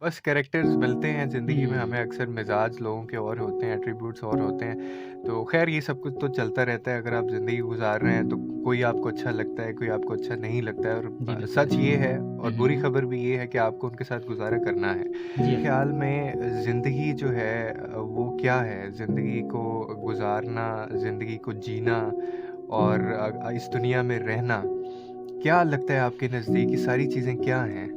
बस कैरेक्टर्स मिलते हैं ज़िंदगी में हुँ, हमें अक्सर मिज़ाज लोगों के और होते हैं, एट्रीब्यूट्स और होते हैं। तो ख़ैर ये सब कुछ तो चलता रहता है अगर आप ज़िंदगी गुज़ार रहे हैं तो कोई आपको अच्छा लगता है, कोई आपको अच्छा नहीं लगता है और जी बिल्कुल। सच ये है हुँ, और बुरी हुँ। खबर भी ये है कि आपको उनके साथ गुज़ारा करना है। जी हाँ। ख़्याल में ज़िंदगी जो है वो क्या है? ज़िंदगी को गुज़ारना, ज़िंदगी को जीना और इस दुनिया में रहना, क्या लगता है आपके नज़दीक ये सारी चीज़ें क्या हैं?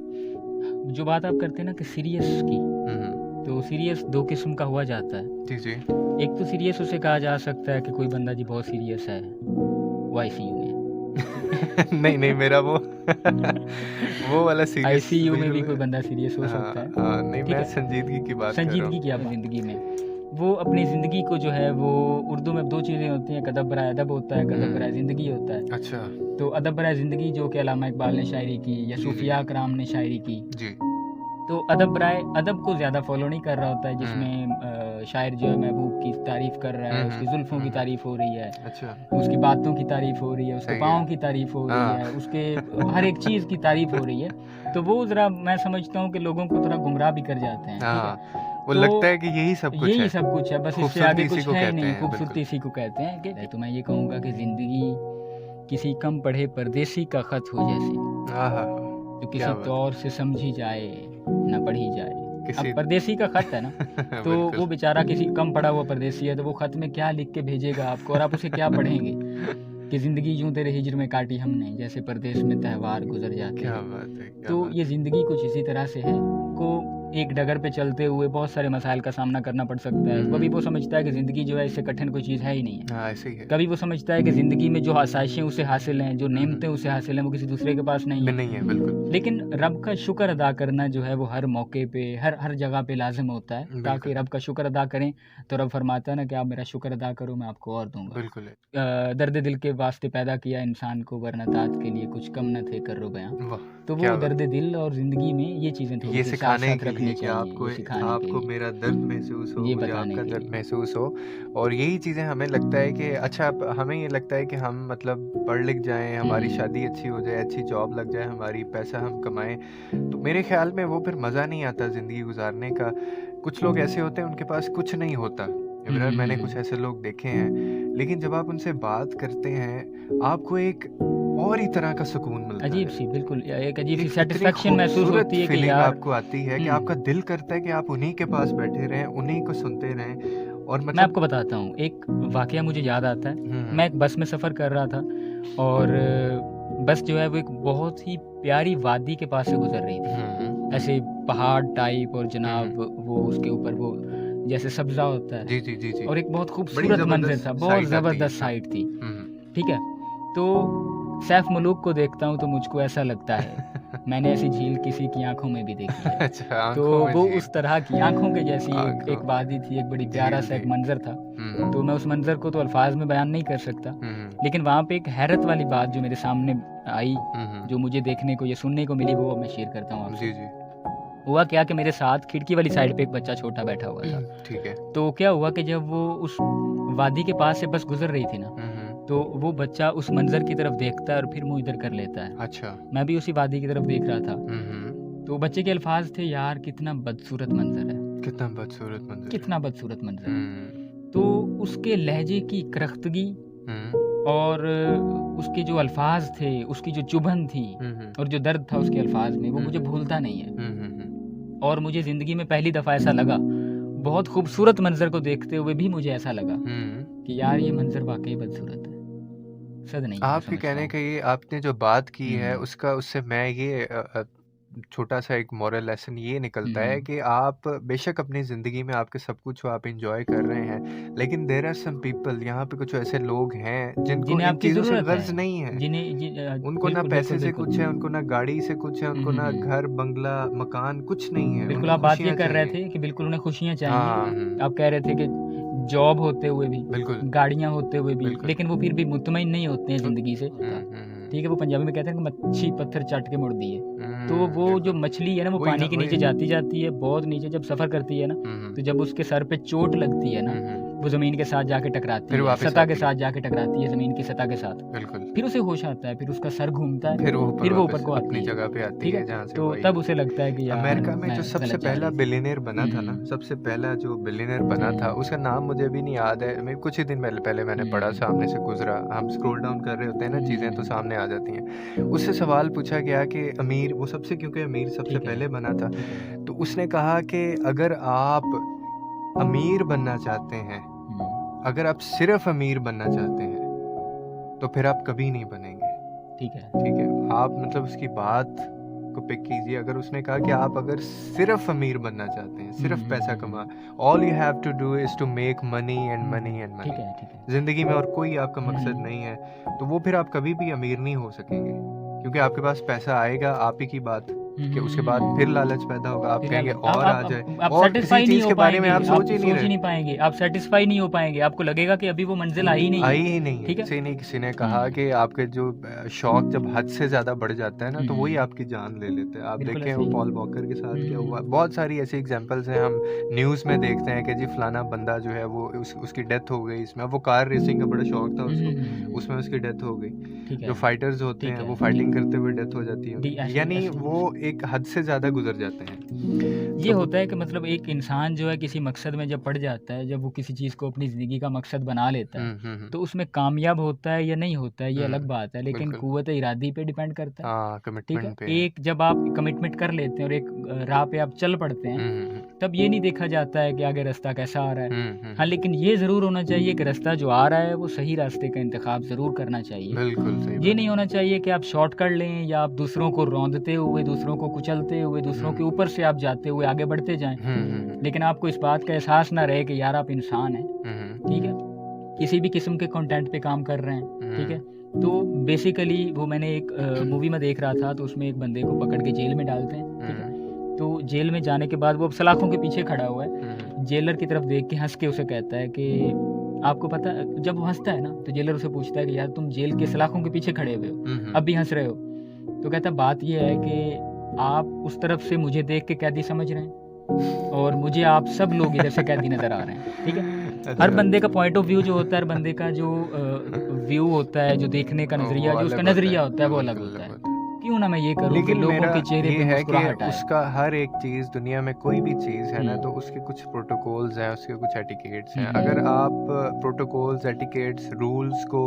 जो बात आप करते हैं ना कि सीरियस की, हुँ, हुँ। तो सीरियस 2 किस्म का हुआ जाता है। जी, जी। एक तो सीरियस उसे कहा जा सकता है कि कोई बंदा जी बहुत सीरियस है, वो आईसीयू में नहीं, नहीं है। मेरा वो वो वाला सीरियस आईसीयू में भी बिल्कुल कोई बंदा सीरियस हो सकता हाँ, है, हाँ, नहीं ठीक मैं है? संजीदगी की बात कर रहा संजीदगी हूँ। की आप ज़िंदगी में, वो अपनी ज़िंदगी को जो है वो उर्दू में 2 चीज़ें होती हैं, एक अदब बराए अदब होता है, एक अदब बराए हुँ, ज़िंदगी होता है। अच्छा। तो अदब बराए ज़िंदगी जो कि अल्लामा इकबाल ने शायरी की या जी, जी। सूफिया कराम ने शायरी की, जी। तो अदब बराए अदब को ज़्यादा फ़ॉलो नहीं कर रहा होता है, हुँ। जिसमें शायर जो है महबूब की तारीफ़ कर रहा हुँ, है, हुँ। उसकी ज़ुल्फ़ों हुँ, की हुँ। तारीफ़ हो रही है, अच्छा, उसकी बातों की तारीफ़ हो रही है, उसके सही है। पाँव की तारीफ़ हो रही है, हाँ। उसके हर एक चीज़ की तारीफ़ हो रही है। तो वो ज़रा मैं समझता हूँ कि लोगों को थोड़ा गुमराह भी कर जाते हैं, ठीक है? हाँ, वो तो लगता है कि यही सब कुछ यही है। सब कुछ है, बस इससे खूबसूरती आगे इसी कुछ को है ही कहते नहीं, हैं, बिल्कुल। खूबसूरती इसी को कहते हैं कि तो मैं ये कहूँगा कि ज़िंदगी किसी कम पढ़े परदेसी का ख़त हो जैसे। आहा! जो क्या किसी बात है। तौर से समझी जाए, ना पढ़ी जाए। अब किसी परदेसी का खत है ना, तो बिल्कुल। वो बेचारा किसी कम पढ़ा हुआ परदेसी है, तो वो खत में क्या लिख के भेजेगा आपको और आप उसे क्या पढ़ेंगे? कि ज़िंदगी यूँ तेरे हिज्र में काटी हमने, जैसे परदेस में त्योहार गुज़र जाते क्या हैं। बात है, क्या तो बात ये है। ज़िंदगी कुछ इसी तरह से है, को एक डगर पे चलते हुए बहुत सारे मसाइल का सामना करना पड़ सकता हुँ, है। कभी वो हुँ। समझता है कि ज़िंदगी जो है इससे कठिन कोई चीज़ है ही नहीं है। हाँ, ऐसे ही है। कभी वो समझता है कि ज़िंदगी में जो आसाइशें उसे हासिल हैं, जो हुँ, नेमतें हुँ। उसे हासिल हैं, वो किसी दूसरे के पास नहीं नहीं है, हैं। बिल्कुल। लेकिन रब का शुक्र अदा करना जो है वो हर मौके पे, हर हर जगह पे लाज़िम होता है, ताकि बिल्कुल, रब का शुक्र अदा करें, तो रब फरमाता है ना कि आप मेरा शुक्र अदा करो, मैं आपको और दूँगा। बिल्कुल है। दर्द दिल के वास्ते पैदा किया इंसान को, वरना तात के लिए कुछ कम न थे कर्रो बयां। वाह! तो वो क्या बात दर्द है। दिल और ज़िंदगी में ये चीज़ें ये थोड़ी-सी सिखाने साथ-साथ के लिए रखनी कि चाहिए, आपको ये सिखाने के आपको लिए, मेरा दर्द महसूस हो, ये मुझे बताने आपका के दर्द लिए। महसूस हो और यही चीज़ें हमें लगता है कि अच्छा हमें ये लगता है कि हम मतलब पढ़ लिख जाएँ, हुँ, हमारी हुँ। शादी अच्छी हो जाए, अच्छी जॉब लग जाए, हमारी पैसा हम कमाएँ, तो मेरे ख़्याल में वो फिर मज़ा नहीं आता ज़िंदगी गुज़ारने का। कुछ लोग ऐसे होते हैं उनके पास कुछ नहीं होता। हुँ, इमरान हुँ, हुँ, मैंने कुछ हुँ। ऐसे लोग देखे हैं, लेकिन जब आप उनसे बात करते हैं, आपको एक और ही तरह का सुकून मिलता है। अजीब-सी बिल्कुल एक अजीब-सी एक इतनी सैटिस्फैक्शन महसूस खूबसूरत होती है कि फीलिंग यार आपको आती है कि हुँ। आपका दिल करता है कि आप उन्हीं के पास बैठे रहें, उन्हीं को सुनते रहें और मैं मतलब आपको बताता हूँ, एक वाक़या मुझे याद आता है। हुँ, मैं हुँ। एक बस में सफ़र कर रहा था और बस जो है वो एक बहुत ही प्यारी वादी के पास से गुज़र रही थी। हुँ, ऐसे पहाड़ टाइप और हुँ, जनाब हुँ। वो उसके ऊपर वो जैसे सब्ज़ा होता है जी, जी, जी, जी। और एक बहुत बड़ी खूबसूरत मंज़र था, ज़बरदस्त बहुत साइट आती है। ज़बरदस्त हाँ। साइट थी, हुँ, हुँ। ठीक है? तो सैफ मलूक को देखता हूँ तो मुझको ऐसा लगता है, मैंने ऐसी झील किसी की आँखों में भी देखी है। अच्छा, तो आँखों में वो झील, उस तरह की आँखों के जैसी एक आँखों एक वादी थी, एक बड़ी झील प्यारा-सा थी। एक मंज़र था। हुँ, तो मैं हुँ। उस मंज़र को तो अल्फ़ाज़ में बयान नहीं कर सकता, हुँ, हुँ। लेकिन वहाँ पे एक हैरत वाली बात जो मेरे सामने आई, हुँ, जो हुँ। मुझे देखने को या सुनने को मिली, वो अब मैं शेयर करता हूँ आपसे। जी, जी। हुआ क्या कि मेरे साथ खिड़की वाली साइड पे एक बच्चा छोटा बैठा हुआ था। ठीक है। तो क्या हुआ कि जब वो उस वादी के पास से बस गुज़र रही थी ना, हुँ, हुँ। तो वो बच्चा उस मंज़र की तरफ देखता है और फिर मुँह इधर कर लेता है। अच्छा। मैं भी उसी वादी की तरफ देख रहा था। हुँ, हुँ। तो बच्चे के अल्फ़ाज़ थे, यार कितना बदसूरत मंज़र है, कितना बदसूरत मंज़र है। कितना बदसूरत मंज़र है। हुँ, तो उसके लहजे की करख्तगी हुँ। और उसके जो अल्फ़ाज़ थे, उसकी जो चुभन थी हुँ, हुँ। और जो दर्द था उसके अल्फ़ाज़ में, वो हुँ, मुझे हुँ। भूलता नहीं है। हुँ, हुँ, हुँ। और मुझे ज़िंदगी में पहली दफ़ा ऐसा लगा, बहुत खूबसूरत मंज़र को देखते हुए भी मुझे ऐसा लगा हुँ। कि यार ये मंज़र वाक़ई बदसूरत है। सद नहीं है, मैं आपके समझता कहने हूँ। का ये आपने जो बात की है हुँ, उसका उससे मैं ये छोटा-सा एक मोरल लेसन ये हुँ, निकलता है हुँ। कि आप बेशक अपनी ज़िंदगी में आपके सब कुछ हो, आप एन्जॉय कर रहे हैं, लेकिन देयर आर सम पीपल यहाँ पे कुछ ऐसे लोग हैं जिनको जिन्हें इन आपकी चीज़ों से ज़रूरत है, गर्ज़ नहीं है। उनको ना बिल्कुल, बिल्कुल, पैसे से बिल्कुल। कुछ है, उनको ना गाड़ी से कुछ है, हुँ, उनको हुँ, ना हुँ। घर, बंगला, मकान कुछ नहीं है, बिल्कुल, उनको आप बात ये खुशियाँ कर रहे चाहिए। थे कि बिल्कुल उन्हें खुशियाँ चाहिए। हाँ, हुँ। आप कह रहे थे कि जॉब होते हुए भी, बिल्कुल, गाड़ियाँ होते हुए भी, बिल्कुल। लेकिन वो फिर भी मुतमईन नहीं होते हैं हुँ, ज़िंदगी से। हुँ, हुँ। ठीक है, वो पंजाबी में कहते हैं कि मच्छी पत्थर चाट के मुड़ दी है। तो वो जो बिल्कुल। मछली है ना, वो वही ना, पानी के वही नीचे जाती-जाती है, बहुत नीचे जब सफ़र करती है ना, हुँ, तो हुँ। जब उसके सर पे चोट लगती है ना, हुँ, हुँ। वो ज़मीन के साथ जाके टकराती फिर है, वापस सतह के आती है। साथ जाके टकराती है, ज़मीन की सतह के साथ। बिल्कुल। फिर उसे होश आता है, फिर उसका सर घूमता है, फिर वो फिर वो ऊपर वापस को अपनी आती है, जगह पे आती ठीक है है? जहाँ से तो वो आई तब है। उसे लगता है कि यार अमेरिका में मैं जो सबसे गलत जा पहला रही थी। बिलियनियर बना था ना, हुँ, सबसे पहला जो बिलियनियर बना था, उसका नाम मुझे अभी नहीं याद है। मैं कुछ ही दिन पहले मैंने पढ़ा, हुँ, सामने से गुज़रा। हम स्क्रॉल डाउन कर रहे होते हैं ना, चीज़ें तो हुँ, सामने आ जाती हैं। उससे सवाल पूछा गया कि अमीर वो सबसे क्योंकि अमीर सबसे ठीक है, पहले बना था, ठीक है। तो उसने कहा कि अगर आप अमीर बनना चाहते हैं, हुँ, अगर आप सिर्फ़ अमीर बनना चाहते हैं, तो फिर आप कभी नहीं बनेंगे। ठीक है। ठीक है? आप मतलब उसकी बात को पिक कीजिए। अगर उसने कहा कि आप अगर सिर्फ़ अमीर बनना चाहते हैं, हुँ, सिर्फ़ हुँ, पैसा हुँ, कमा हुँ, all you have to do is to make money and money and ठीक मनी। है, ठीक है। ज़िंदगी में और कोई आपका हुँ, मकसद हुँ, नहीं है, तो वो फिर आप कभी भी अमीर नहीं हो सकेंगे। क्योंकि आपके पास पैसा आएगा, आप ही की बात, हुँ, कि हुँ, उसके हुँ, बाद फिर हुँ। लालच पैदा होगा। आप फिर कहेंगे अलग और आ जाए, आप और किसी सैटिस्फाई नहीं चीज़ हो के बारे में पाएँगे, आप आप सोच ही नहीं सोच ही रहे। नहीं पाएँगे, आप सैटिस्फाई नहीं हो पाएँगे, आपको लगेगा कि अभी वो मंज़िल आई ही नहीं आई है, ही नहीं है। ठीक है? किसी ने कहा हुँ, कि आपके जो शौक जब हद से ज़्यादा बढ़ जाता है ना, हुँ, तो वही हुँ, आपकी जान ले लेते हैं। आप बिल्कुल देखें ऐसे वो ही है। पॉल वॉकर के साथ हुँ, क्या हुआ। हुँ, बहुत सारी ऐसी एग्ज़ाम्पल्स हैं, हम न्यूज़ में देखते हैं कि जी फलाना बंदा जो है वो उसकी डेथ हो गई इसमें। अब वो कार रेसिंग का बड़ा शौक था हुँ, उसको, हुँ, हुँ, हुँ, उसमें उसकी डेथ हो गई। ठीक जो है, फाइटर्स होते ठीक हैं वो है, ठीक फाइटिंग है। करते हुए डेथ हो जाती है उनकी। ऐसे ही यानी ऐसे ही वो एक हद से ज़्यादा गुज़र जाते हैं। ये तो होता है कि मतलब एक इंसान जो है किसी मकसद में जब पड़ जाता है, जब वो किसी चीज़ को अपनी ज़िंदगी का मकसद बना लेता है, तो उसमें कामयाब होता है या नहीं होता है, ये अलग बात है, लेकिन बिल्कुल। क़ुव्वत इरादी पे डिपेंड करता है, हाँ, ठीक है? कमिटमेंट पे है। एक जब आप कमिटमेंट कर लेते हैं और एक राह पे आप चल पड़ते हैं, हुँ, हुँ, हुँ। तब ये नहीं देखा जाता है कि आगे रास्ता कैसा आ रहा है। हुँ, हुँ, हाँ, हुँ। लेकिन ये ज़रूर होना चाहिए कि रास्ता जो आ रहा है, वो सही रास्ते का इंतख़ाब ज़रूर करना चाहिए। बिल्कुल सही ये बात नहीं है। होना चाहिए कि आप शॉर्टकट लें या आप दूसरों को रौंदते हुए, दूसरों को कुचलते हुए, दूसरों के हुँ। ऊपर से आप जाते हुए आगे बढ़ते जाएँ। हुँ, हुँ, हुँ। लेकिन आपको इस बात का एहसास ना रहे कि यार आप इंसान हैं, हुँ, हुँ। ठीक है? किसी भी किस्म के कंटेंट पे काम कर रहे हैं, ठीक है? हुँ। तो बेसिकली वो मैंने एक मूवी में देख रहा था, तो उसमें एक बंदे को पकड़ के जेल में डालते हैं, ठीक है? हुँ। तो जेल में जाने के बाद वो अब सलाखों के पीछे खड़ा हुआ है। हुँ। जेलर की तरफ देख के हँस के उसे कहता है कि आपको पता है जब वो हँसता है ना, तो जेलर उसे पूछता है कि यार तुम जेल के सलाखों के पीछे खड़े हुए हो, हुँ, हुँ। अब भी हँस रहे हो? तो कहता है बात ये है कि आप उस तरफ से मुझे देख के कैदी समझ रहे हैं और मुझे आप सब लोग इधर से कैदी नज़र आ रहे हैं, ठीक है? हर अच्छा। बंदे का पॉइंट ऑफ व्यू जो होता है, हर बंदे का जो व्यू होता है, जो देखने का नज़रिया, वो जो उसका अलग होता है। नज़रिया होता है, वो अलग बिल्कुल होता अलग है। होता है। क्यों ना मैं ये करूँ कि लेकिन लोगों मेरा के चेहरे ये पे है कि मुस्कुराहट आए। उसका हर एक चीज़ दुनिया में कोई भी चीज़ है ना, तो हुँ, उसके कुछ प्रोटोकॉल्स हैं, उसके कुछ एटिकेट्स हुँ, हैं। हुँ, अगर आप प्रोटोकॉल्स, एटिकेट्स, रूल्स को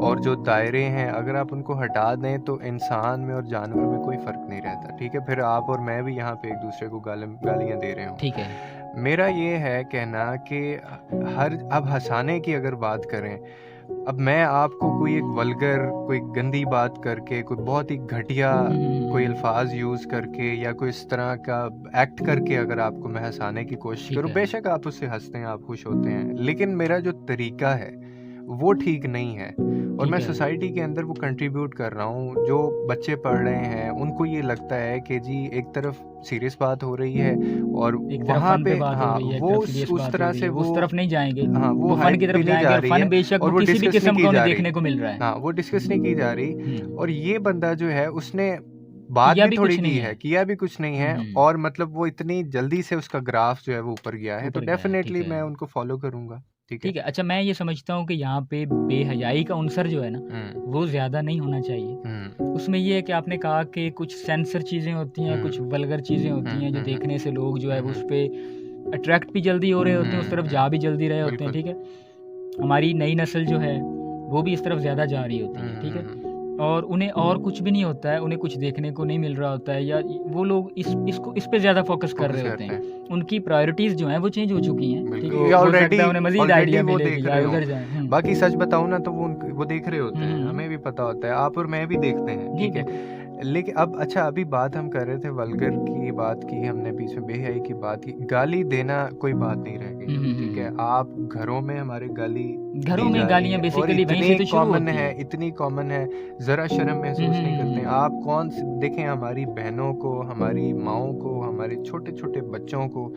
और जो दायरे हैं, अगर आप उनको हटा दें, तो इंसान में और जानवर में कोई फ़र्क नहीं रहता, ठीक है? फिर आप और मैं भी यहाँ पे एक-दूसरे को गालियाँ दे रहे ठीक हों। है। मेरा ये है कहना कि हर अब हँसाने की अगर बात करें, अब मैं आपको कोई एक वल्गर, कोई गंदी बात करके, कोई बहुत ही घटिया हुँ, हुँ, हुँ, कोई हुँ। अल्फाज यूज़ करके या कोई इस तरह का एक्ट करके अगर आपको मैं हँसाने की कोशिश ठीक करूँ, है। बेशक आप उससे हँसते हैं, आप खुश होते हैं, लेकिन मेरा जो तरीका है, वो ठीक नहीं है और ठीक मैं है। सोसाइटी के अंदर वो कंट्रीब्यूट कर रहा हूँ। जो बच्चे पढ़ रहे हैं, उनको ये लगता है कि जी एक तरफ सीरियस बात हो रही है और एक तरफ वहाँ फ़न पे पे बात हो हाँ, रही है, एक वो तरफ सीरियस उस बात हो तरह रही से है, वो उस तरफ नहीं जाएँगे। हाँ, वो वो फ़न हाइप की पे तरफ नहीं जाएँगे जा और रही फ़न है बेशक और वो वो किसी भी डिस्कस नहीं किस्म की का उन्हें जा रही। देखने को मिल रहा है। हाँ, वो डिस्कस नहीं की जा रही और हुँ, ये बंदा जो है उसने बात किया भी भी थोड़ी कुछ की नहीं है, है। किया भी कुछ नहीं हुँ, है हुँ। और मतलब वो इतनी जल्दी से उसका ग्राफ जो है वो ऊपर गया है, तो ऊपर गया है, ठीक डेफ़िनेटली है। मैं उनको फ़ॉलो करूँगा, ठीक है? ठीक है, अच्छा मैं ये समझता हूँ कि यहाँ पे बेहयाई का अनसर जो है ना, हुँ, वो ज़्यादा नहीं होना चाहिए। हुँ, उसमें ये है कि आपने कहा कि कुछ सेंसर चीज़ें होती हैं, कुछ हुँ, वल्गर चीज़ें हुँ, होती हैं, जो हुँ, हुँ, देखने से लोग जो है हुँ, वो हुँ, उसपे अट्रैक्ट भी जल्दी हो रहे होते हैं, उस हुँ, तरफ हुँ, जा भी जल्दी रहे होते हैं, बिल्कुल। ठीक है? हमारी नई नस्ल जो है, वो भी इस तरफ ज़्यादा जा रही होती हुँ, है, ठीक हुँ, है? हुँ, और उन्हें और कुछ भी नहीं होता है, उन्हें कुछ देखने को नहीं मिल रहा होता है या वो लोग इस पे ज़्यादा फ़ोकस कर रहे फ़ोकस होते करते हैं, हैं। उनकी प्रायोरिटीज़ जो हैं वो चेंज हो चुकी हैं, ठीक बिल्कुल। है? ये हो सकता ऑलरेडी है उन्हें मज़ीद ऑलरेडी आइडिया वो मिले देख कि रहे यार हों। उधर जाएँ। बाकी सच बताऊँ ना तो वो देख रहे होते हुँ, हैं, हुँ, हमें हुँ। भी पता होता है, आप और मैं भी देखते हैं, जी, ठीक है? बिल्कुल। लेकिन अब अच्छा अभी बात हम कर रहे थे वल्गर की बात की हमने बीच में बेहयाई की बात की, गाली देना कोई बात नहीं रह गई हुँ, अब, हुँ, ठीक है? हुँ, आप घरों में हमारे गाली हुँ। घरों दी जा में रही गालियाँ है और बेसिकली वहीं से इतनी तो शुरू कॉमन होती है, हैं। इतनी कॉमन है, ज़रा शर्म हुँ, महसूस हुँ, नहीं हुँ, करते। हुँ। आप कौन स देखें हमारी बहनों को, हमारी माँओं को, हमारे छोटे-छोटे बच्चों को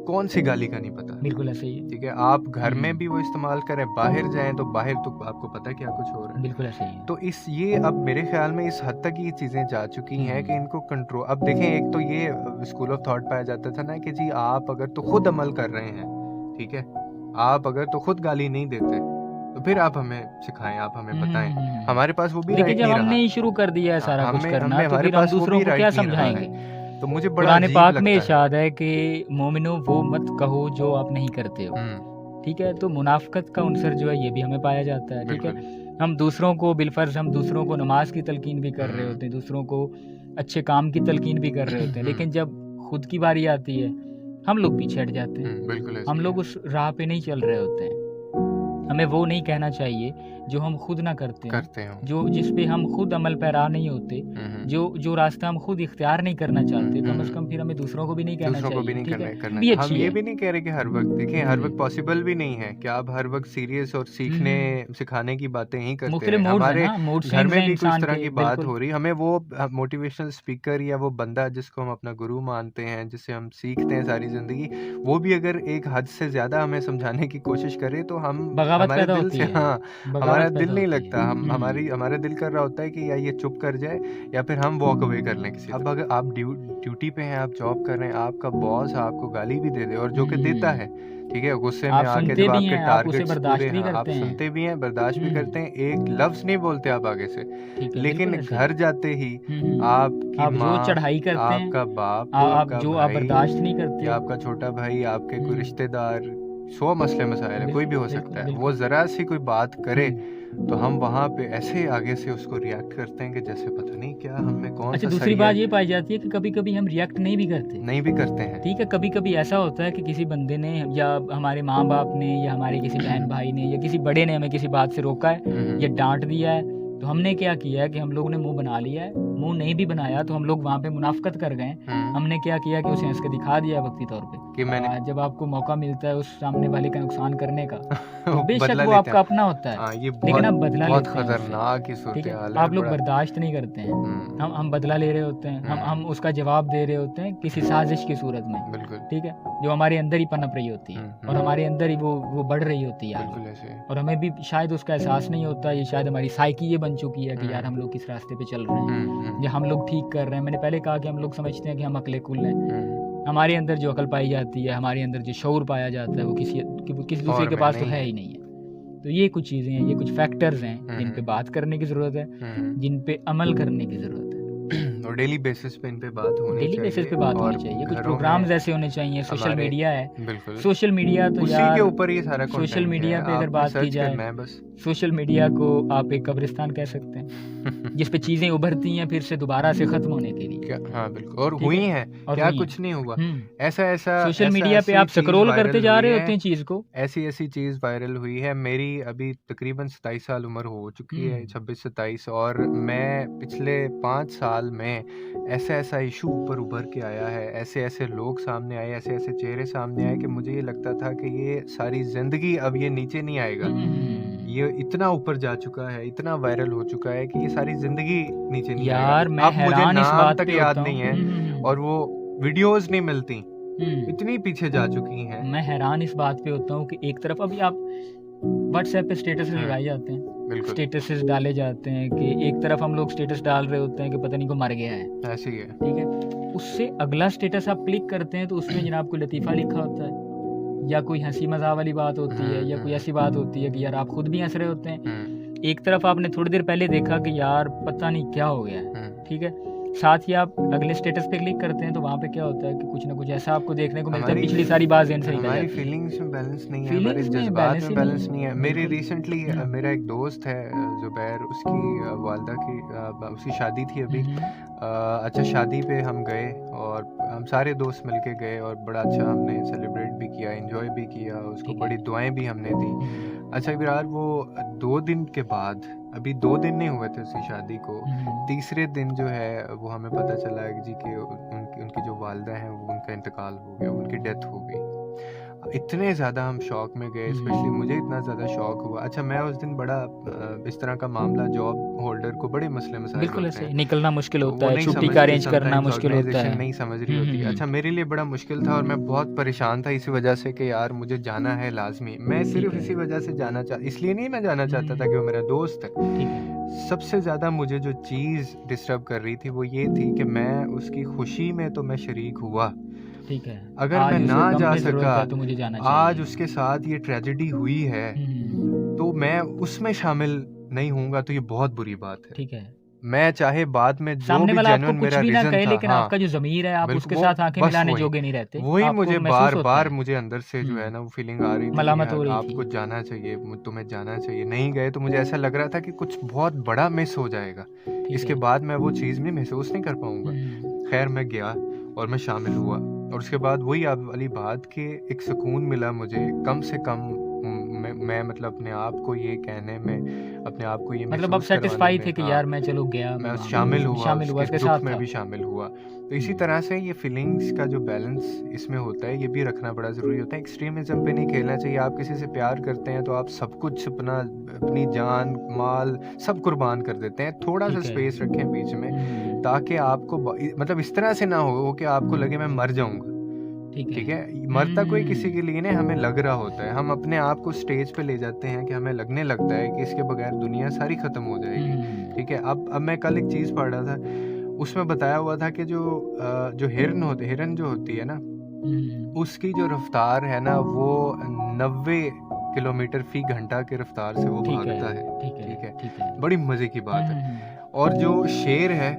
कौन-सी गाली का नहीं पता, बिल्कुल ऐसे ही है। ठीक है? आप घर में भी हुँ, वो इस्तेमाल करें, बाहर जाएँ तो बाहर तो आपको पता है क्या कुछ हो रहा है। बिल्कुल ऐसे ही है। तो इस ये अब मेरे ख़्याल में इस हद तक ये चीज़ें जा चुकी हैं कि हुँ, इनको कंट्रोल अब देखें एक तो ये स्कूल ऑफ थॉट पाया जाता था ना कि जी आप अगर तो खुद अमल कर रहे हैं, ठीक है? आप अगर तो खुद गाली नहीं देते तो फिर आप हमें सिखाएं, आप हमें बताएं। हमारे पास वो भी देखिए राइट जब नहीं हमने रहा। ही शुरू कर दिया है सारा कुछ हमें करना, हमें तो हमारे फिर हम पास वो दूसरों भी को राइट क्या नहीं रहा समझाएंगे? है, तो मुझे बड़ा कुरान अजीब पाक में लगता है। इरशाद है कि मोमिनो वो मत कहो जो आप नहीं करते हो। ठीक है, तो मुनाफिकत का उनसर जो है ये भी हमें पाया जाता है। ठीक है, बिल्कुल। हम दूसरों को बिलफर्ज हम दूसरों को नमाज की तलकीन भी कर रहे होते हैं, दूसरों को अच्छे काम की तलकीन भी कर रहे होते हैं, लेकिन जब खुद की बारी आती है हम लोग पीछे हट जाते हैं। बिल्कुल ऐसे हम ही लोग है। उस राह पे नहीं चल रहे होते हैं। हमें वो नहीं कहना चाहिए जो हम खुद ना करते हों, जो जिस पे हम खुद अमल पैरा नहीं होते, जो रास्ता हम खुद इख्तियार नहीं करना चाहते, कम से कम फिर हमें दूसरों को भी नहीं कहना दूसरों को भी चाहिए। नहीं ठीक है, करना भी हम अच्छी ये है। भी नहीं कह रहे कि हर वक्त देखें, हर वक्त पॉसिबल भी नहीं है कि आप हर वक्त सीरियस और सीखने सिखाने की बातें ही करते मुख्तलिफ हैं। मूड्स हैं हमारे ना, मूड घर स्विंग्स में हैं भी कुछ इंसान तरह के, की बात बिल्कुल। हो रही, हमें वो मोटिवेशनल स्पीकर या वो बंदा जिसको हम अपना गुरु मानते हैं, जिससे हम सीखते हैं सारी जिंदगी, वो भी अगर एक हद से ज्यादा हमें समझाने की कोशिश करे तो हम बगावत हमारे पैदा दिल होती से, है, हाँ, बगावत हमारा पैदा दिल नहीं होती है। लगता, हम हमारा दिल कर रहा होता है कि या ये चुप कर जाए या फिर हम वॉक अवे कर लें किसी। अब अगर आप ड्यूटी पे हैं, आप जॉब कर रहे हैं, आपका बॉस आपको गाली भी दे दे, और जो कि देता है, ठीक है, गुस्से में आप आके सुनते जब भी आपके हैं, आप उसे टारगेट्स बर्दाश्त पूरे, भी हाँ, आप करते हैं। सुनते भी हैं, बर्दाश्त भी करते हैं, एक लफ्ज नहीं बोलते आप आगे से, ठीक है, लेकिन बिल्कुल ऐसे घर ही। जाते ही आपकी आप जो माँ, चढ़ाई करते हैं, आपका बाप, आप आपका जो आप भाई बर्दाश्त नहीं करते, या आपका छोटा भाई, आपके कोई रिश्तेदार, 100 मसले मसाइल है, कोई भी हो सकता है, वो जरा सी कोई बात करे तो हम वहाँ पे ऐसे आगे से उसको रिएक्ट करते हैं कि जैसे पता नहीं क्या हमें कौन अच्छा, सा दूसरी सरिया बात ये पाई जाती है कि कभी कभी हम रिएक्ट नहीं भी करते हैं। ठीक है, कभी कभी ऐसा होता है कि किसी बंदे ने या हमारे माँ बाप ने या हमारे किसी बहन भाई ने या किसी बड़े ने हमें किसी बात से रोका है या डांट दिया है, तो हमने क्या किया है कि हम लोगों ने मुंह बना लिया है। मुंह नहीं भी बनाया तो हम लोग वहाँ पे मुनाफकत कर गए। हमने क्या किया कि उसे हंस के दिखा दिया वक्ती तौर पे कि मैंने, जब आपको मौका मिलता है उस सामने वाले का नुकसान करने का, तो बेशक बदला वो लेते आपका हैं। अपना होता है, ये लेकिन आप बहुत बदला बहुत लेते हैं उससे। खतरनाक ही ठीक सूरत है, हाल है, आप लोग बड़ा। बर्दाश्त नहीं करते हैं, हम बदला ले रहे होते हैं, हम उसका जवाब दे रहे होते हैं किसी साजिश की सूरत में। बिल्कुल। ठीक है, जो हमारे अंदर ही पनप रही होती है और हमारे अंदर ही वो बढ़ रही होती है बिल्कुल ऐसे। और हमें भी शायद उसका एहसास नहीं होता। ये शायद हमारी साइकी ये बन चुकी है कि यार हम लोग किस रास्ते पे चल रहे हैं या हम लोग ठीक कर रहे हैं। मैंने पहले कहा कि हम लोग समझते हैं कि हम अकले कुल हैं। हमारे अंदर जो अकल पाई जाती है, हमारे अंदर जो शऊर पाया जाता है, वो किसी दूसरे के पास तो है ही नहीं है। तो ये कुछ चीज़ें हैं, ये कुछ फैक्टर्स हैं जिन पे बात करने की ज़रूरत है, जिन पे अमल करने की ज़रूरत है और डेली बेसिस पे इन पे बात होनी चाहिए, डेली बेसिस पे बात होनी चाहिए। कुछ प्रोग्राम्स ऐसे होने चाहिए। सोशल मीडिया है, बिल्कुल सोशल मीडिया तो उसी यार के ऊपर ये सारा सोशल मीडिया पे अगर बात की जाए, बस सोशल मीडिया को आप एक कब्रिस्तान कह सकते हैं जिस पे चीजें उभरती हैं फिर से दोबारा से खत्म होने के लिए। क्या, हाँ बिल्कुल, और हुई हैं, क्या कुछ नहीं हुआ, ऐसा सोशल मीडिया पे आप स्क्रॉल करते जा रहे होते हैं चीज को, ऐसी चीज वायरल हुई है। मेरी अभी तकरीबन 27 साल उम्र हो चुकी है, 26-27, और मैं पिछले 5 साल में ऐसा इशू ऊपर उभर के आया है, ऐसे लोग सामने आए, ऐसे चेहरे सामने आए कि मुझे ये लगता था कि ये सारी जिंदगी अब ये नीचे नहीं आएगा। ये इतना ऊपर जा चुका है, इतना वायरल हो चुका है कि ये सारी जिंदगी नीचे नहीं यार आएगा। अब मुझे नाम तक याद नहीं है है और वो वीडियोस नहीं मिलती, इतनी पीछे जा चुकी हैं। मैं हैरान इस बात पे होता हूँ कि एक तरफ अभी आप व्हाट्सएप पे स्टेटस लगाए जाते हैं, स्टेटसेस डाले जाते हैं कि एक तरफ हम लोग स्टेटस डाल रहे होते हैं कि पता नहीं को मर गया है, ऐसे ही है। ठीक है, उससे अगला स्टेटस आप क्लिक करते हैं तो उसमें जनाब कोई लतीफ़ा लिखा होता है या कोई हंसी मजाक वाली बात होती है या कोई ऐसी बात होती है कि यार आप खुद भी हंस रहे होते हैं। एक तरफ आपने थोड़ी देर पहले देखा कि यार पता नहीं क्या हो गया है, ठीक है, साथ ही आप अगले स्टेटस पे क्लिक करते हैं तो वहाँ पे क्या होता है कि कुछ ना कुछ ऐसा आपको देखने को मिलता है, पिछली सारी बात ज़हन से निकल जाती है। हमारी फीलिंग्स में बैलेंस नहीं है, हमारे जज्बात में बैलेंस नहीं है। मेरी रिसेंटली मेरा एक दोस्त है जुबैर, उसकी वालदा की उसकी शादी थी अभी। अच्छा, शादी पे हम गए और हम सारे दोस्त मिलके गए और बड़ा अच्छा हमने सेलिब्रेट भी किया, एंजॉय भी किया, उसको बड़ी दुआएं भी हमने दी। अच्छा यार, वो 2 दिन के बाद, अभी 2 दिन नहीं हुए थे उसकी शादी को, तीसरे दिन जो है वो हमें पता चला है जी कि उनकी जो वालदा हैं वो उनका इंतकाल हो गया, उनकी डेथ हो गई। इतने ज़्यादा हम शौक में गए, स्पेशली मुझे इतना ज़्यादा शौक हुआ। अच्छा, मैं उस दिन बड़ा इस तरह का मामला, जॉब होल्डर को बड़े मसले मसाइल बिल्कुल होते ऐसे हैं, निकलना मुश्किल तो होता वो है, नहीं छुट्टी का समझती, अरेंज करना sometimes मुश्किल होता organization है। नहीं समझ रही होती। अच्छा, मेरे लिए बड़ा मुश्किल था और मैं बहुत परेशान था इसी वजह से कि यार मुझे जाना है लाजमी। मैं सिर्फ इसी वजह से जाना इसलिए नहीं मैं जाना चाहता था कि वो मेरा दोस्त है। सबसे ज़्यादा मुझे जो चीज़ डिस्टर्ब कर रही थी वो ये थी कि मैं उसकी खुशी में तो मैं शरीक हुआ, ठीक है, अगर आज मैं उसे ना गम जा में ज़रूरत सका, है तो मुझे जाना आज चाहिए। उसके साथ ये ट्रेजेडी हुई है, तो मैं उसमें शामिल नहीं होऊँगा, तो ये बहुत बुरी बात है। ठीक है। मैं चाहे बाद में जो सामने भी वाला आपको जेन्युइन कुछ मेरा भी ना रीज़न कहे, था, लेकिन हाँ, आपका जो ज़मीर है, आप बिल्कुल उसके वो साथ आँखें बस मिलाने जोगे नहीं रहते। वही आपको मुझे महसूस होता बार-बार है। मुझे अंदर से जो है ना वो फीलिंग आ रही थी कि मलामत हो रही आपको थी। जाना चाहिए, तुम्हें जाना चाहिए। नहीं गए तो मुझे ऐसा लग रहा था कि कुछ बहुत बड़ा मिस हो जाएगा। ठीक इसके है। बाद मैं वो चीज़ भी महसूस नहीं कर पाऊँगा। खैर मैं गया और मैं शामिल हुआ, और उसके बाद वही आप वाली बात कि एक सुकून मिला मुझे, कम से कम मैं मतलब अपने आप को ये कहने में, अपने आप को ये मतलब आप महसूस करवाने सैटिस्फाई में, थे कि हाँ, यार मैं चलो गया, मैं मैं वहाँ शामिल हुआ, शामिल हुआ, उसके उसके दुःख साथ में था। भी शामिल हुआ। तो इसी तरह से ये फीलिंग्स का जो बैलेंस इसमें होता है, ये भी रखना बड़ा ज़रूरी होता है। एक्सट्रीमिज़्म पे नहीं खेलना चाहिए। आप किसी से प्यार करते हैं तो आप सब कुछ अपनी जान, माल सब कुर्बान कर देते हैं। थोड़ा-सा ठीक है। स्पेस रखें बीच में, ताकि आपको मतलब इस तरह से ना हो कि आपको लगे मैं मर जाऊँगा। ठीक ठीक है। है? मरता कोई किसी के लिए नहीं, हमें लग रहा होता है। हम अपने आप को स्टेज पे ले जाते हैं कि हमें लगने लगता है कि इसके बगैर दुनिया सारी ख़त्म हो जाएगी। ठीक है? अब मैं कल एक चीज़ पढ़ रहा था, उसमें बताया हुआ था कि जो हिरन जो होती है ना, उसकी जो रफ़्तार है ना, वो 90 किलोमीटर फ़ी घंटा की रफ़्तार से वो ठीक भागता है, है। ठीक है, ठीक है? ठीक है। बड़ी मज़े की बात है। और जो शेर है,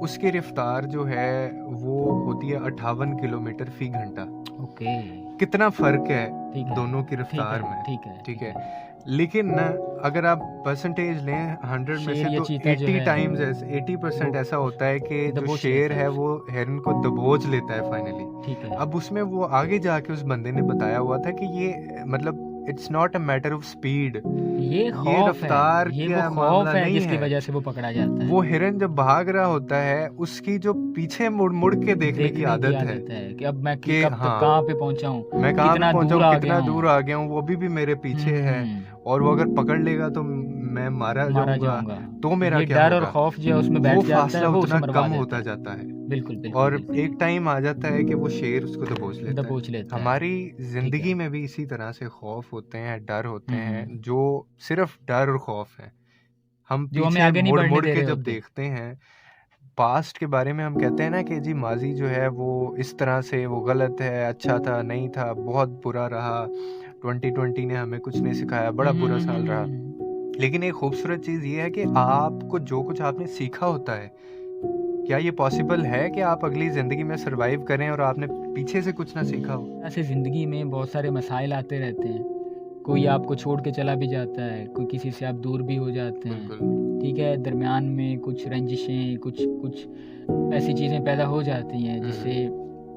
उसकी रफ़्तार जो है वो होती है 58 किलोमीटर फ़ी घंटा। ओके। कितना फ़र्क है ठीक है, दोनों की ठीक रफ़्तार है, में, ठीक है, ठीक ठीक है? है। लेकिन ना अगर आप परसेंटेज लें 100 में शेर से, या तो चीता जो 80 है टाइम्स 80% वो ऐसा होता है कि जो दबोच शेर लेता है है उसे। वो हिरन को दबोच लेता है फाइनली। ठीक है। अब उसमें वो आगे जाके उस बंदे ने बताया हुआ था कि ये मतलब it's not a matter of speed, ये ये खौफ है, रफ़्तार ये वो का खौफ मामला है नहीं जिसकी है। वजह से वो पकड़ा जाता वो है। हिरन जब भाग रहा होता है, उसकी जो पीछे मुड़-मुड़ के देखने की देखने की आदत है आदत है कि अब मैं कि कब तक हाँ, कहाँ पे पहुँचा हूँ, मैं कहाँ पे कितना पहुँचा दूर हूँ, आ गया कितना दूर हूँ। आ गया हूँ, वो अभी भी मेरे पीछे है, और वो अगर पकड़ लेगा तो मैं मारा मारा जाऊँगा, जाऊँगा। तो मेरा ये क्या डर और होगा? खौफ जो है उसमें वो बैठ जाता है, फ़ासला वो उसे उतना मरवा कम देता होता है। जाता है, बिल्कुल, बिल्कुल, और बिल्कुल। एक टाइम आ जाता है कि वो शेर उसको दबोच लेता है। दबोच लेता है। हमारी ठीक ज़िंदगी है। में भी इसी तरह से खौफ होते हैं, डर होते हैं, जो सिर्फ़ डर और खौफ हैं। हम जो हमें पीछे आगे नहीं बढ़ने मुड़-मुड़ दे के रहे जब होते। देखते हैं, पास्ट के बारे में हम कहते हैं ना कि जी माज़ी जो है वो इस तरह से वो गलत है, अच्छा था, नहीं था, बहुत बुरा रहा, 2020 ने हमें कुछ नहीं सिखाया, बड़ा बुरा साल रहा। लेकिन एक खूबसूरत चीज़ ये है कि आपको जो कुछ आपने सीखा होता है, क्या ये पॉसिबल है कि आप अगली ज़िंदगी में सर्वाइव करें और आपने पीछे से कुछ ना सीखा हो? ऐसे ज़िंदगी में बहुत सारे मसाइल आते रहते हैं। कोई आपको छोड़ के चला भी जाता है, कोई किसी से आप दूर भी हो जाते हैं। बिल्कुल। ठीक है, दरमियान में कुछ रंजिशें, कुछ ऐसी चीज़ें पैदा हो जाती हैं जिससे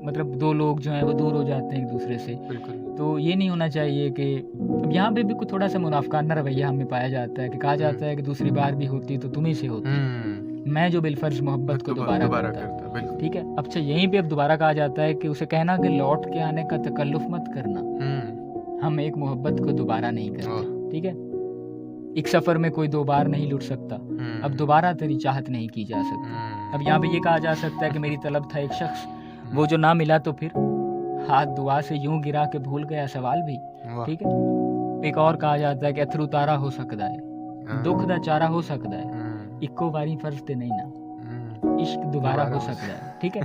मतलब 2 लोग जो हैं वो दूर हो जाते हैं एक-दूसरे से। बिल्कुल। तो ये नहीं होना चाहिए कि अब यहाँ पे भी कुछ थोड़ा-सा मुनाफ़िकाना रवैया हमें पाया जाता है कि कहा जाता है कि दूसरी बार भी होती तो तुम्हीं से होती। मैं जो बिलफ़र्ज़ मोहब्बत को दोबारा करता। बिल्कुल। ठीक है? अच्छा यहीं पे अब दोबारा कहा जाता है कि उसे कहना कि लौट के आने का तकल्लुफ़ मत करना। हम एक मोहब्बत को दोबारा नहीं करते। ठीक है? एक सफ़र में कोई 2 बार नहीं लुट सकता। अब दोबारा तेरी चाहत नहीं की जा सकती। अब यहाँ पे ये कहा जा सकता है कि मेरी तलब था एक शख्स, वो जो ना मिला तो फिर हाथ दुआ से यूं गिरा के भूल गया सवाल भी। ठीक है? एक और कहा जाता है कि अथरू तारा हो सकता है, दुख दा चारा हो सकता है, इक्को बारी फर्ज ते नहीं ना, इश्क दोबारा हो सकता है। ठीक है?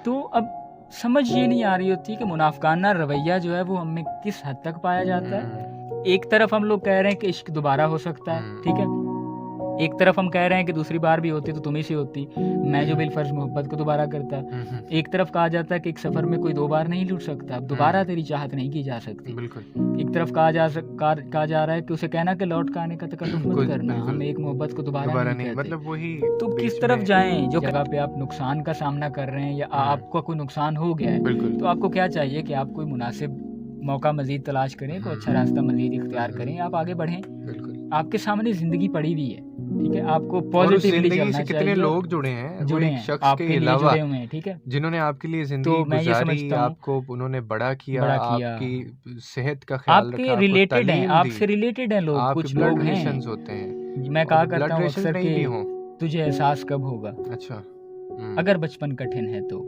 तो अब समझ ये नहीं आ रही होती कि मुनाफिकाना रवैया जो है वो हमें किस हद तक पाया जाता है। एक तरफ हम लोग कह रहे हैं कि इश्क दोबारा हो सकता है, ठीक है? एक तरफ हम कह रहे हैं कि दूसरी बार भी होती तो तुम ही से होती, मैं जो बिलफर्ज मोहब्बत को दोबारा करता। एक तरफ कहा जाता है कि एक सफ़र में कोई 2 बार नहीं लुट सकता, अब दोबारा तेरी चाहत नहीं की जा सकती। बिल्कुल। एक तरफ कहा जा रहा है कि उसे कहना कि लौट के आने का तकल्लुफ़ मत करना, हम एक मोहब्बत को दोबारा नहीं कहते। मतलब वही तो किस बीच तरफ में जाएँ? जो जगह पे आप नुकसान का सामना कर रहे हैं या आपका कोई नुकसान हो गया है, बिल्कुल। तो आपको क्या चाहिए कि आप कोई मुनासिब मौका मज़ीद तलाश करें, कोई अच्छा रास्ता मज़ीद इख्तियार करें, आप आगे बढ़ें। बिल्कुल। आपके सामने ज़िंदगी पड़ी हुई है, ठीक है? आपको और उस पॉज़िटिवली ज़िंदगी चलना से कितने चाहिए। लोग जुड़े हैं, वो जुड़े एक हैं, शख्स आपके के लिए अलावा, जुड़े हुए हैं, ठीक है? जिन्होंने आपके लिए ज़िंदगी तो मैं ये गुज़ारी, समझता हूँ आपको उन्होंने बड़ा किया, बड़ा किया। आपकी सेहत का ख़्याल आपके रखा, आपको रिलेटेड हैं, तालीम दी, आपसे रिलेटेड हैं लोग, आपके कुछ ब्लड लोग रिलेशंस हैं। होते हैं, मैं कहा और करता ब्लड हूँ रिलेशंस अक्सर नहीं भी हों। कि तुझे एहसास कब होगा? अच्छा। अगर बचपन कठिन है तो,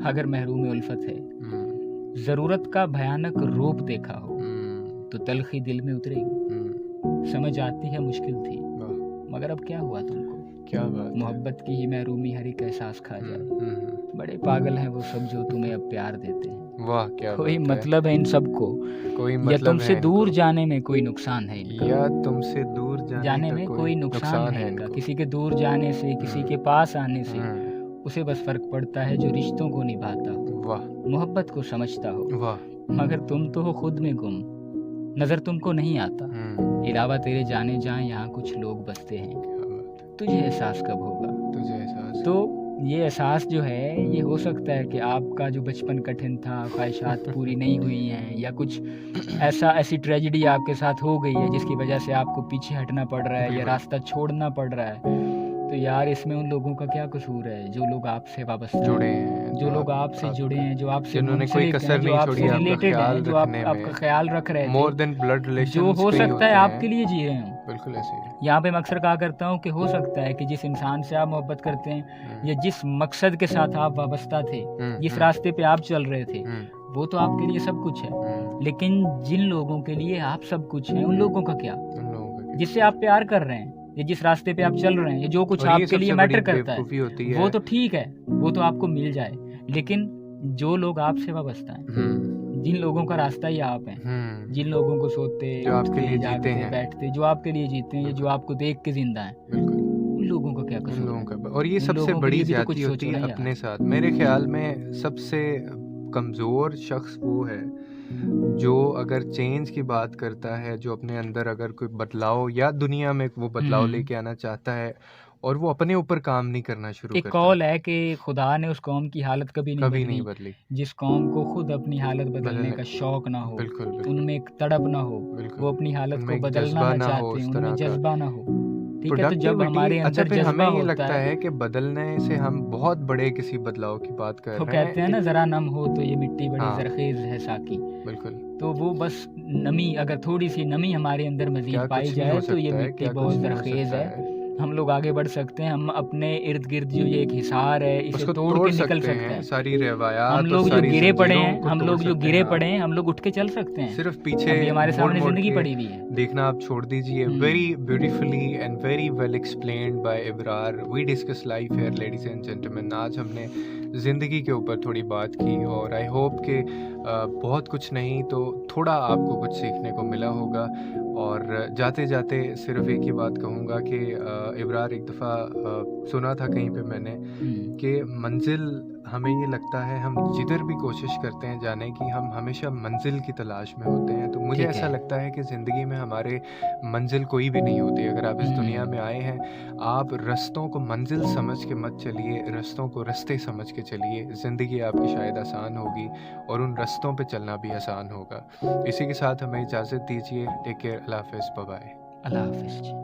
अगर महरूम उल्फत है, ज़रूरत का भयानक रूप देखा हो, तो तल्ख़ी दिल में उतरेगी। समझ आती है मुश्किल थी, मगर अब क्या हुआ तुमको? क्या बात है। मोहब्बत की ही महरूमी हर एक एहसास खा जाए। बड़े पागल हैं वो सब जो तुम्हें अब प्यार देते हैं। वाह क्या कोई बात है। मतलब है इन सबको, कोई या मतलब तुमसे है दूर इनको, जाने में कोई नुकसान है इनका। या तुमसे दूर जाने जाने का में कोई कोई नुकसान है इनका। इनको। किसी के दूर जाने से, किसी के पास आने से उसे बस फर्क पड़ता है जो रिश्तों को निभाता हो, वाह मोहब्बत को समझता हो। वाह। मगर तुम तो हो खुद में गुम, नजर तुमको नहीं आता। इलावा तेरे जाने जहाँ यहाँ कुछ लोग बसते हैं। क्या बात है। तुझे एहसास कब होगा? तुझे एहसास। तो ये एहसास जो है ये हो सकता है कि आपका जो बचपन कठिन था, ख्वाहिशात पूरी नहीं हुई हैं, या कुछ ऐसी ट्रेजेडी आपके साथ हो गई है जिसकी वजह से आपको पीछे हटना पड़ रहा है या बिल्कुल। रास्ता छोड़ना पड़ रहा है। तो यार इसमें उन लोगों का क्या कसूर है जो लोग आपसे वाबस्ता जुड़े हैं, हैं, जो लोग आपसे जुड़े हैं, जो आपसे जिन्होंने कोई मुंसलिक हैं, कसर जो नहीं आपसे छोड़ी आपका रिलेटेड ख्याल हैं, जो रखने आपका में, ख्याल रख रहे मोर थे, देन ब्लड जो रिलेशंस हो कई सकता होते है हैं। आपके लिए जी रहे हैं। बिल्कुल ऐसे ही। यहाँ पे मैं अक्सर कहा करता हूँ कि हो सकता है कि जिस इंसान से आप मोहब्बत करते हैं या जिस मकसद के साथ आप वाबस्ता थे, जिस रास्ते पे आप चल रहे थे, वो तो आपके लिए सब कुछ है। लेकिन जिन लोगों के लिए आप सब कुछ हैं, उन लोगों का क्या? उन लोगों का जिससे आप प्यार कर रहे हैं या जिस रास्ते पे आप चल रहे हैं या जो कुछ और ये आपके लिए सबसे मैटर बड़ी करता है, बेवकूफ़ी होती है। वो तो ठीक है, वो तो आपको मिल जाए। लेकिन जो लोग आपसे वाबस्ता हैं, जिन लोगों का रास्ता ही आप हैं, जिन लोगों को सोते, जो आपके लिए उठते, जीते जागते, हैं, बैठते, जो आपके लिए जीते हैं, या जो आपको देख के जिंदा हैं, बिल्कुल उन लोगों का क्या उन कसूर लोगों है? का। और ये उन सबसे लोगों के बड़ी लिए भी तो कुछ ज्यादती होती सोचो है ना अपने यार। साथ। मेरे ख्याल में सबसे कमज़ोर शख्स वो है जो अगर चेंज की बात करता है, जो अपने अंदर अगर कोई बदलाव या दुनिया में वो बदलाव लेके आना चाहता है और वो अपने ऊपर काम नहीं करना शुरू एक करता कौल है कि खुदा ने उस कौम की हालत कभी नहीं बदली जिस कौम को खुद अपनी हालत बदलने का शौक ना हो, बिल्कुल बिल्कुल उनमें एक तड़प ना हो, बिल्कुल। वो अपनी हालत उनमें को एक बदलना जज्बा ना ना हो चाहते, इस उनमें तरह का जज्बा ना हो। ठीक है, तो जब प्रोडक्टिविटी। हमारे अच्छा अंदर फिर हमें जज्बा ये होता लगता है, है कि बदलने से हम बहुत बड़े किसी बदलाव की बात कर तो रहे हैं कहते हैं ना जरा नम हो तो ये मिट्टी बड़ी हाँ। जरखेज है साकी। बिल्कुल। तो वो बस नमी, अगर थोड़ी सी नमी हमारे अंदर क्या मजीद पाई कुछ नहीं हो जाए तो ये सकता है, मिट्टी क्या कुछ बहुत नहीं हो जरखेज सकता है, है। हम लोग आगे बढ़ सकते हैं। हम अपने इर्द गिर्द जो ये एक हिसार है इसे उसको तोड़ तोड़ के निकल सकते सकते हैं, हैं। सारी हम रवायात और लोग जो सारी गिरे पड़े जंजीरों हैं, को हम तोड़ लोग जो सकते गिरे हैं। पड़े हैं, हम लोग उठ के चल सकते हैं। सिर्फ पीछे अभी हमारे मोड़ सामने मोड़ जिंदगी के पड़ी हुई है। देखना आप छोड़ दीजिए। Very beautifully and very well explained by Ibrar. We discuss life here ladies and gentleman. आज हमने ज़िंदगी के ऊपर थोड़ी बात की और आई होप कि बहुत कुछ नहीं तो थोड़ा आपको कुछ सीखने को मिला होगा। और जाते जाते सिर्फ एक ही बात कहूँगा कि इब्रार एक दफ़ा सुना था कहीं पे मैंने कि मंजिल, हमें ये लगता है हम जिधर भी कोशिश करते हैं जाने की, हम हमेशा मंजिल की तलाश में होते हैं। तो मुझे ऐसा लगता है कि ज़िंदगी में हमारे मंजिल कोई भी नहीं होती। अगर आप इस दुनिया में आए हैं, आप रास्तों को मंजिल समझ के मत चलिए, रास्तों को रास्ते समझ के चलिए। ज़िंदगी आपकी शायद आसान होगी और उन रास्तों पे चलना भी आसान होगा। इसी के साथ हमें इजाज़त दीजिए। Take care. अल्लाह हाफ़िज़। Bye bye. अल्लाह हाफिज़।